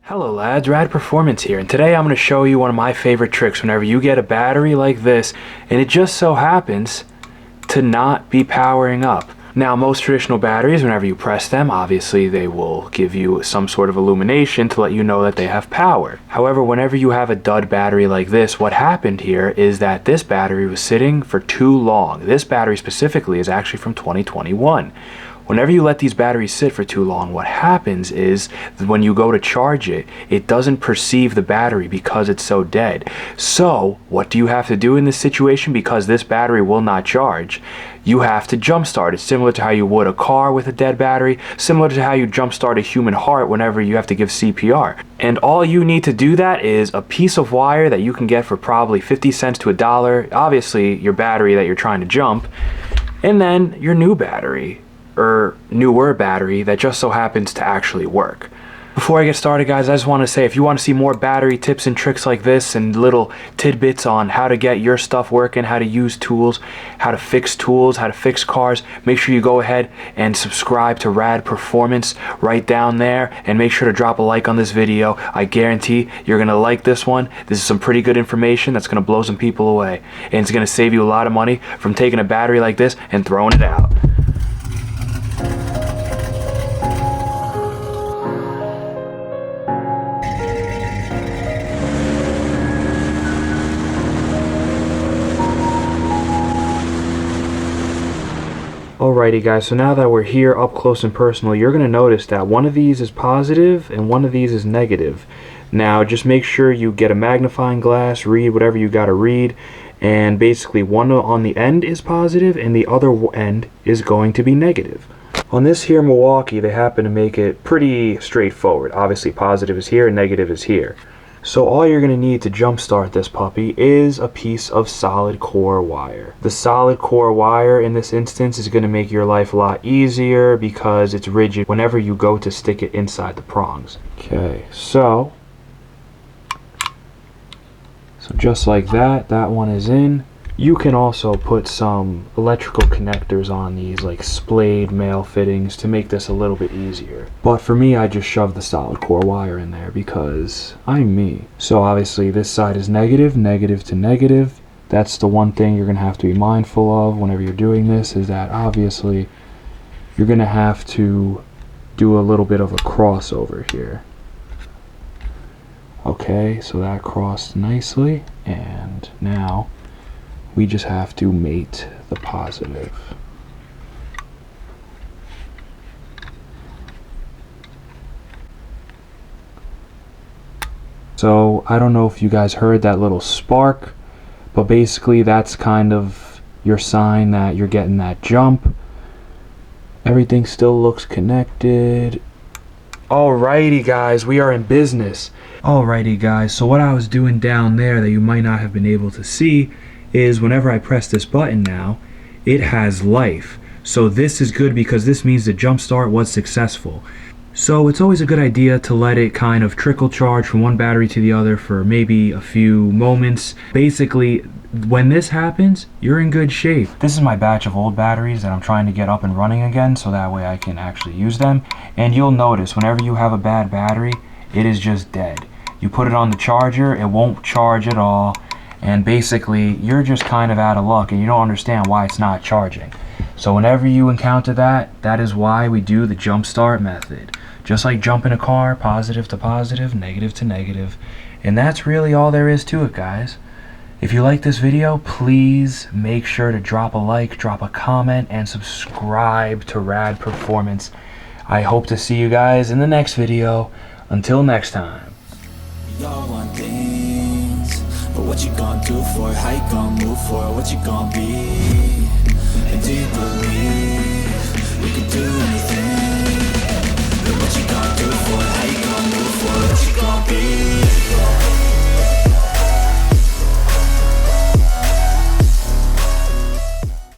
Hello lads, Rad Performance here, and today I'm going to show you one of my favorite tricks whenever you get a battery like this and it just so happens to not be powering up. Now most traditional batteries, whenever you press them, obviously they will give you some sort of illumination to let you know that they have power. However, whenever you have a dud battery like this, what happened here is that this battery was sitting for too long. This battery specifically is actually from 2021. Whenever you let these batteries sit for too long, what happens is that when you go to charge it, it doesn't perceive the battery because it's so dead. So, what do you have to do in this situation? Because this battery will not charge, you have to jumpstart it, similar to how you would a car with a dead battery, similar to how you jumpstart a human heart whenever you have to give CPR. And all you need to do that is a piece of wire that you can get for probably 50 cents to $1, obviously your battery that you're trying to jump, and then your new battery, or newer battery that just so happens to actually work. Before I get started, guys, I just want to say if you want to see more battery tips and tricks like this and little tidbits on how to get your stuff working, how to use tools, how to fix cars, make sure you go ahead and subscribe to Rad Performance right down there, and make sure to drop a like on this video. I guarantee you're gonna like this one. This is some pretty good information that's gonna blow some people away, and it's gonna save you a lot of money from taking a battery like this and throwing it out. Alrighty guys, so now that we're here up close and personal, you're going to notice that one of these is positive and one of these is negative. Now just make sure you get a magnifying glass, read whatever you got to read, and basically one on the end is positive and the other end is going to be negative. On this here Milwaukee, they happen to make it pretty straightforward. Obviously positive is here and negative is here. So all you're going to need to jumpstart this puppy is a piece of solid core wire. The solid core wire in this instance is going to make your life a lot easier because it's rigid whenever you go to stick it inside the prongs. Okay, so just like that, that one is in. You can also put some electrical connectors on these, like splayed male fittings, to make this a little bit easier. But for me, I just shoved the solid core wire in there because I'm me. So obviously this side is negative, negative to negative. That's the one thing you're gonna have to be mindful of whenever you're doing this, is that obviously you're gonna have to do a little bit of a crossover here. Okay, so that crossed nicely, and now we just have to mate the positive. So I don't know if you guys heard that little spark, but basically that's kind of your sign that you're getting that jump. Everything still looks connected. Alrighty guys, we are in business. Alrighty guys, so what I was doing down there that you might not have been able to see is whenever I press this button now, it has life. So this is good because this means the jump start was successful. So it's always a good idea to let it kind of trickle charge from one battery to the other for maybe a few moments. Basically, when this happens, you're in good shape. This is my batch of old batteries that I'm trying to get up and running again so that way I can actually use them. And you'll notice whenever you have a bad battery, it is just dead. You put it on the charger, it won't charge at all. And basically you're just kind of out of luck and you don't understand why it's not charging. So whenever you encounter that, that is why we do the jump start method. Just like jumping a car, positive to positive, negative to negative. And that's really all there is to it, guys. If you like this video, please make sure to drop a like, drop a comment, and subscribe to Rad Performance. I hope to see you guys in the next video. Until next time. But what you gonna do for it? How you gonna move for it? What you gonna be? And do you believe we can do anything?